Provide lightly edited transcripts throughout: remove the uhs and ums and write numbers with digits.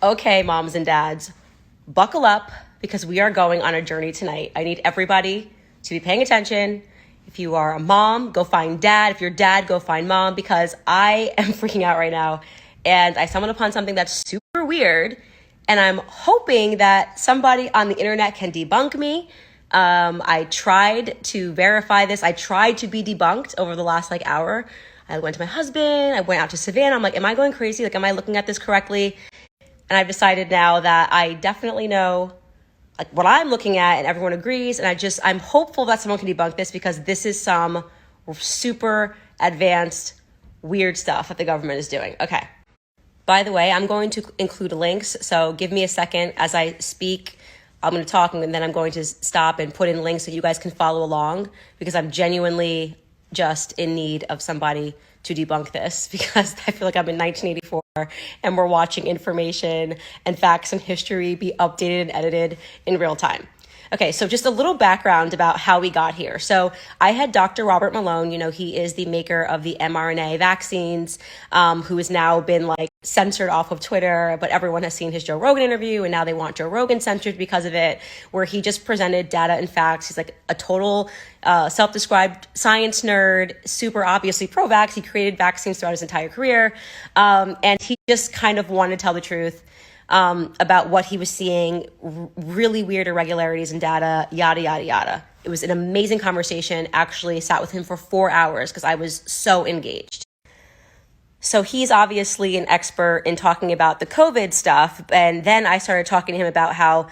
Okay, moms and dads, buckle up because we are going on a journey tonight. I need everybody to be paying attention. If you are a mom, go find dad. If you're dad, go find mom because I am freaking out right now. And I stumbled upon something that's super weird. And I'm hoping that somebody on the internet can debunk me. I tried to verify this. I tried to be debunked over the last hour. I went to my husband. I went out to Savannah. I'm like, am I going crazy? Am I looking at this correctly? And I've decided now that I definitely know what I'm looking at and everyone agrees. And I'm hopeful that someone can debunk this because this is some super advanced, weird stuff that the government is doing. Okay. By the way, I'm going to include links. So give me a second as I speak. I'm going to talk and then I'm going to stop and put in links so you guys can follow along because I'm genuinely just in need of somebody to debunk this because I feel like I'm in 1984 and we're watching information and facts and history be updated and edited in real time. Okay, so just a little background about how we got here. So I had Dr. Robert Malone, he is the maker of the mRNA vaccines, who has now been censored off of Twitter, but everyone has seen his Joe Rogan interview and now they want Joe Rogan censored because of it, where he just presented data and facts. He's a total self-described science nerd, super obviously pro-vax. He created vaccines throughout his entire career. And he just kind of wanted to tell the truth about what he was seeing, really weird irregularities in data, yada, yada, yada. It was an amazing conversation. Actually sat with him for 4 hours because I was so engaged. So he's obviously an expert in talking about the COVID stuff. And then I started talking to him about how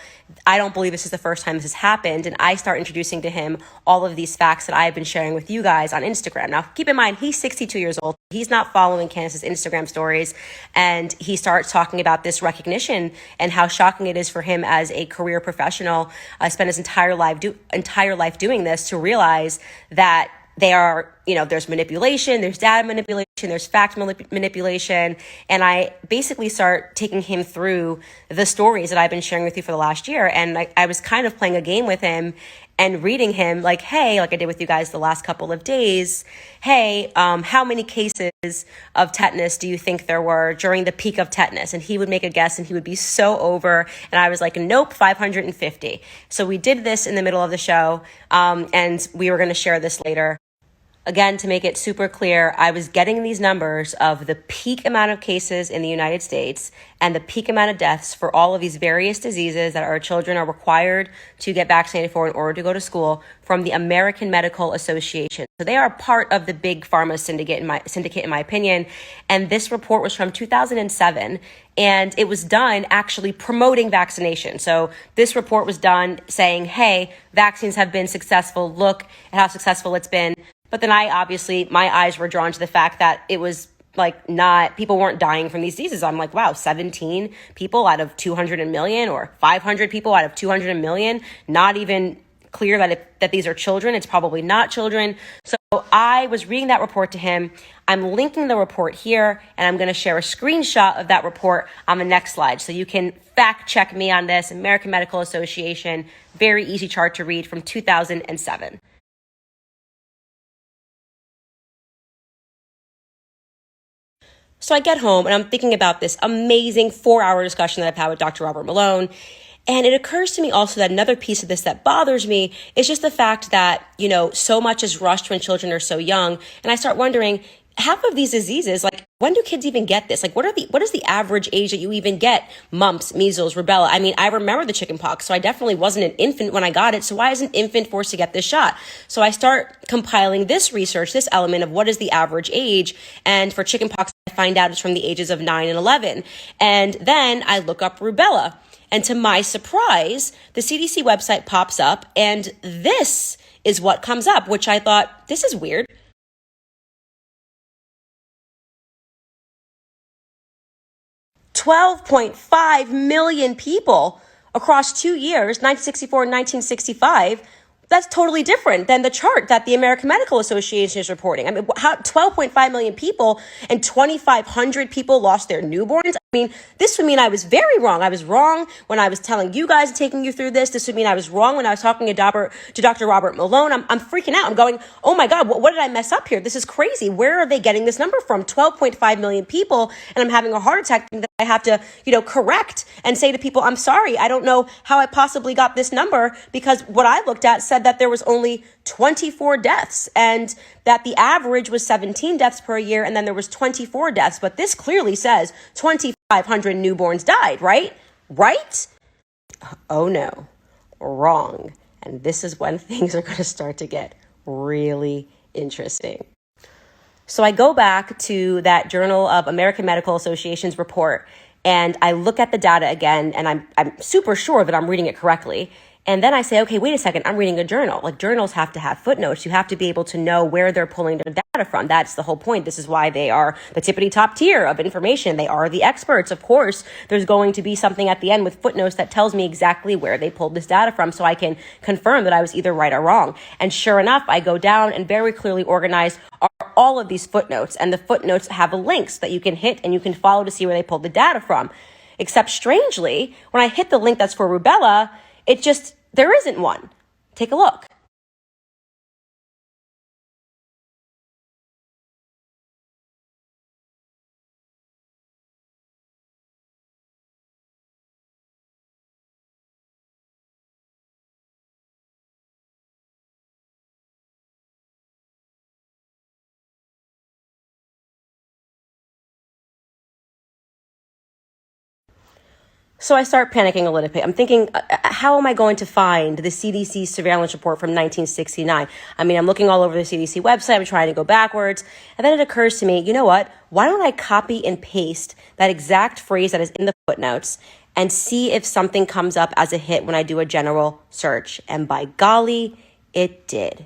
I don't believe this is the first time this has happened. And I start introducing to him all of these facts that I've been sharing with you guys on Instagram. Now, keep in mind, he's 62 years old. He's not following Candace's Instagram stories. And he starts talking about this recognition and how shocking it is for him as a career professional, spent his entire life doing this, to realize that there's manipulation, there's data manipulation, there's fact manipulation. And I basically start taking him through the stories that I've been sharing with you for the last year. And I was kind of playing a game with him and reading him hey, like I did with you guys the last couple of days. Hey, how many cases of tetanus do you think there were during the peak of tetanus? And he would make a guess and he would be so over. And I was like, nope, 550. So we did this in the middle of the show. And we were going to share this later. Again, to make it super clear, I was getting these numbers of the peak amount of cases in the United States and the peak amount of deaths for all of these various diseases that our children are required to get vaccinated for in order to go to school from the American Medical Association. So they are part of the big pharma syndicate, in my opinion. And this report was from 2007. And it was done actually promoting vaccination. So this report was done saying, hey, vaccines have been successful. Look at how successful it's been. But then my eyes were drawn to the fact that it was people weren't dying from these diseases. I'm like, wow, 17 people out of 200 million or 500 people out of 200 million, not even clear that these are children. It's probably not children. So I was reading that report to him. I'm linking the report here, and I'm going to share a screenshot of that report on the next slide. So you can fact check me on this. American Medical Association, very easy chart to read from 2007. So I get home and I'm thinking about this amazing 4-hour discussion that I've had with Dr. Robert Malone. And it occurs to me also that another piece of this that bothers me is just the fact that, so much is rushed when children are so young. And I start wondering, half of these diseases, when do kids even get this? What is the average age that you even get mumps, measles, rubella? I mean, I remember the chicken pox, so I definitely wasn't an infant when I got it. So why is an infant forced to get this shot? So I start compiling this research, this element of what is the average age. And for chicken pox, I find out it's from the ages of 9 and 11. And then I look up rubella. And to my surprise, the CDC website pops up and this is what comes up, which I thought, this is weird. 12.5 million people across 2 years, 1964 and 1965. that's totally different than the chart that the American Medical Association is reporting. I mean, how 12.5 million people and 2,500 people lost their newborns. I mean, this would mean I was very wrong. I was wrong when I was telling you guys and taking you through this. This would mean I was wrong when I was talking to Dr. Robert Malone. I'm freaking out. I'm going, oh my God, what did I mess up here? This is crazy. Where are they getting this number from? 12.5 million people, and I'm having a heart attack that I have to, correct and say to people, I'm sorry, I don't know how I possibly got this number, because what I looked at said that there was only 24 deaths and that the average was 17 deaths per year, and then there was 24 deaths. But this clearly says 2,500 newborns died, right? Right? Oh no, wrong. And this is when things are going to start to get really interesting. So I go back to that Journal of American Medical Association's report, and I look at the data again, and I'm super sure that I'm reading it correctly. And then I say, okay, wait a second, I'm reading a journal. Like, journals have to have footnotes. You have to be able to know where they're pulling their data from. That's the whole point. This is why they are the tippity top tier of information. They are the experts. Of course, there's going to be something at the end with footnotes that tells me exactly where they pulled this data from, so I can confirm that I was either right or wrong. And sure enough, I go down and very clearly organize all of these footnotes. And the footnotes have links that you can hit and you can follow to see where they pulled the data from. Except strangely, when I hit the link that's for rubella, there isn't one. Take a look. So I start panicking a little bit. I'm thinking, how am I going to find the CDC surveillance report from 1969? I mean, I'm looking all over the CDC website. I'm trying to go backwards. And then it occurs to me, you know what? Why don't I copy and paste that exact phrase that is in the footnotes and see if something comes up as a hit when I do a general search? And by golly, it did.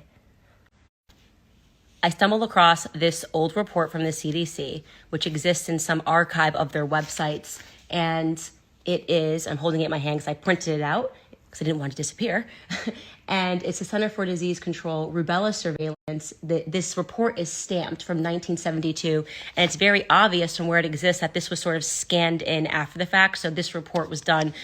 I stumbled across this old report from the CDC, which exists in some archive of their websites. And I'm holding it in my hand because I printed it out because I didn't want it to disappear. And it's the Center for Disease Control Rubella Surveillance. This report is stamped from 1972, and it's very obvious from where it exists that this was sort of scanned in after the fact. So this report was done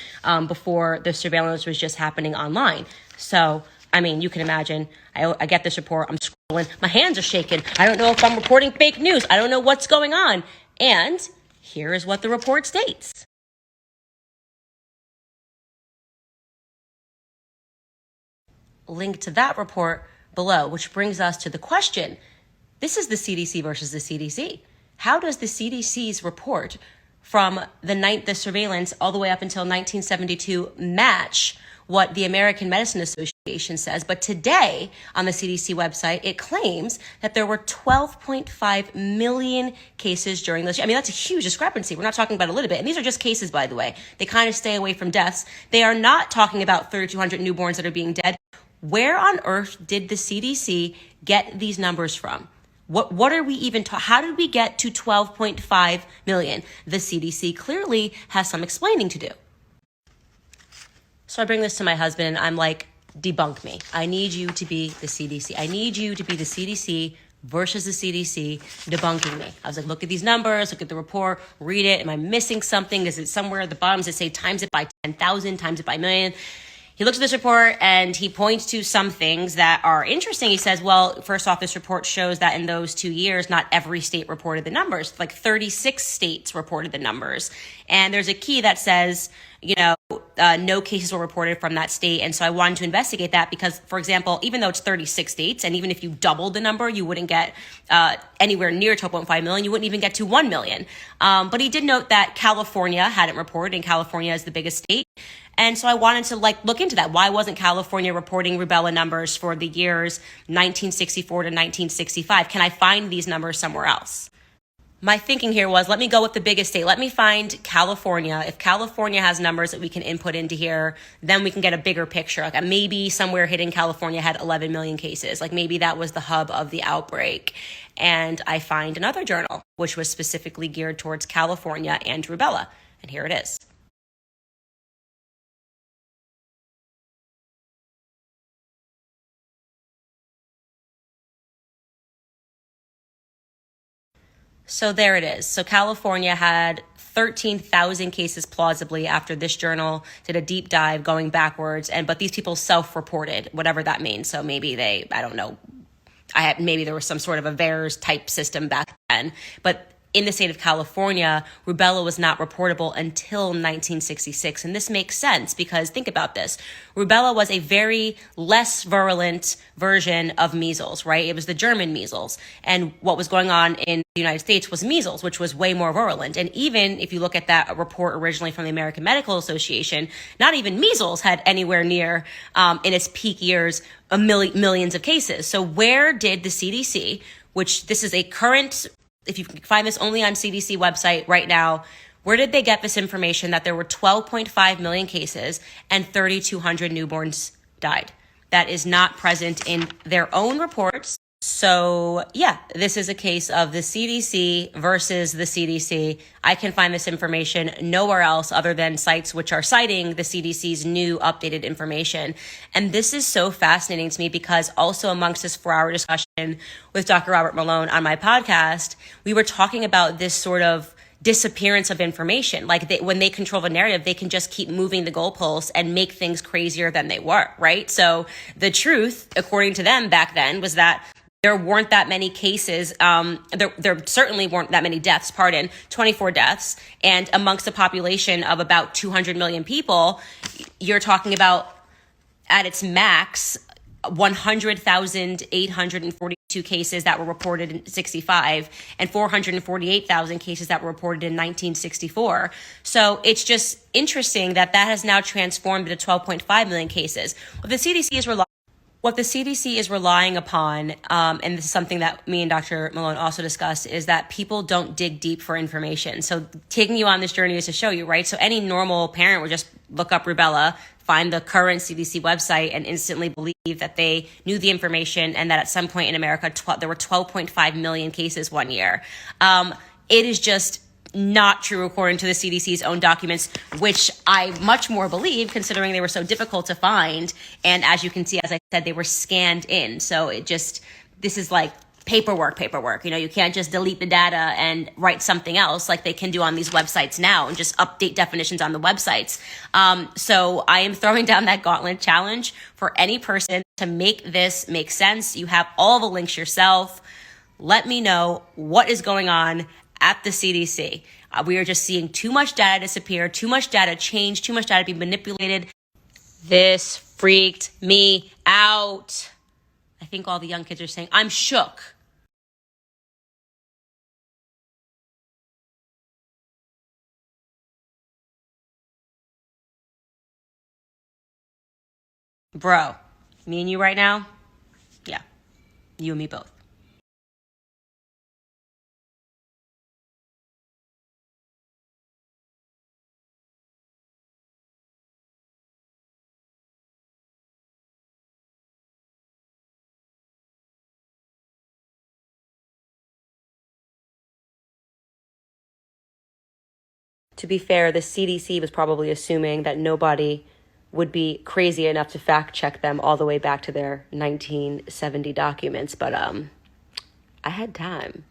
before the surveillance was just happening online. So, I mean, you can imagine, I get this report, I'm scrolling, my hands are shaking. I don't know if I'm reporting fake news. I don't know what's going on. And here is what the report states. Link to that report below, which brings us to the question. This is the CDC versus the CDC. How does the CDC's report from the surveillance all the way up until 1972 match what the American Medicine Association says? But today on the CDC website, it claims that there were 12.5 million cases during this year. I mean, that's a huge discrepancy. We're not talking about a little bit. And these are just cases, by the way. They kind of stay away from deaths. They are not talking about 3,200 newborns that are being dead. Where on earth did the CDC get these numbers from? What are we even how did we get to 12.5 million? The CDC clearly has some explaining to do. So I bring this to my husband and I'm like, debunk me. I need you to be the CDC. I need you to be the CDC versus the CDC debunking me. I was like, look at these numbers, look at the report, read it. Am I missing something? Is it somewhere at the bottom that say times it by 10,000, times it by million? He looks at this report and he points to some things that are interesting. He says, well, first off, this report shows that in those 2 years, not every state reported the numbers. Like 36 states reported the numbers. And there's a key that says, no cases were reported from that state. And so I wanted to investigate that because, for example, even though it's 36 states, and even if you doubled the number, you wouldn't get anywhere near 12.5 million. You wouldn't even get to 1 million. But he did note that California hadn't reported, and California is the biggest state. And so I wanted to look into that. Why wasn't California reporting rubella numbers for the years 1964 to 1965? Can I find these numbers somewhere else? My thinking here was, let me go with the biggest state. Let me find California. If California has numbers that we can input into here, then we can get a bigger picture. Like maybe somewhere hidden California had 11 million cases. Like maybe that was the hub of the outbreak. And I find another journal, which was specifically geared towards California and rubella. And here it is. So there it is. So California had 13,000 cases plausibly after this journal did a deep dive going backwards. But these people self-reported, whatever that means. So maybe I don't know, maybe there was some sort of a VAERS type system back then. But in the state of California, rubella was not reportable until 1966. And this makes sense because think about this. Rubella was a very less virulent version of measles, right? It was the German measles. And what was going on in the United States was measles, which was way more virulent. And even if you look at that report originally from the American Medical Association, not even measles had anywhere near, in its peak years, millions of cases. So where did the CDC, which this is a current, if you can find this only on CDC website right now, where did they get this information that there were 12.5 million cases and 3,200 newborns died? That is not present in their own reports. So yeah, this is a case of the CDC versus the CDC. I can find this information nowhere else other than sites which are citing the CDC's new updated information. And this is so fascinating to me because also amongst this 4-hour discussion with Dr. Robert Malone on my podcast, we were talking about this sort of disappearance of information. Like when they control the narrative, they can just keep moving the goalposts and make things crazier than they were, right? So the truth, according to them back then, was that there weren't that many cases. There certainly weren't that many deaths, 24 deaths. And amongst a population of about 200 million people, you're talking about at its max, 100,842 cases that were reported in 65 and 448,000 cases that were reported in 1964. So it's just interesting that has now transformed into 12.5 million cases. What the CDC is relying upon, and this is something that me and Dr. Malone also discussed, is that people don't dig deep for information. So taking you on this journey is to show you, right? So any normal parent would just look up rubella, find the current CDC website, and instantly believe that they knew the information and that at some point in America, there were 12.5 million cases one year. It is just not true according to the CDC's own documents, which I much more believe considering they were so difficult to find. And as you can see, as I said, they were scanned in. So this is like paperwork. You can't just delete the data and write something else like they can do on these websites now and just update definitions on the websites. So I am throwing down that gauntlet challenge for any person to make this make sense. You have all the links yourself. Let me know what is going on at the CDC. We are just seeing too much data disappear, too much data change, too much data be manipulated. This freaked me out. I think all the young kids are saying, I'm shook. Bro, me and you right now? Yeah, you and me both. To be fair, the CDC was probably assuming that nobody would be crazy enough to fact check them all the way back to their 1970 documents, but I had time.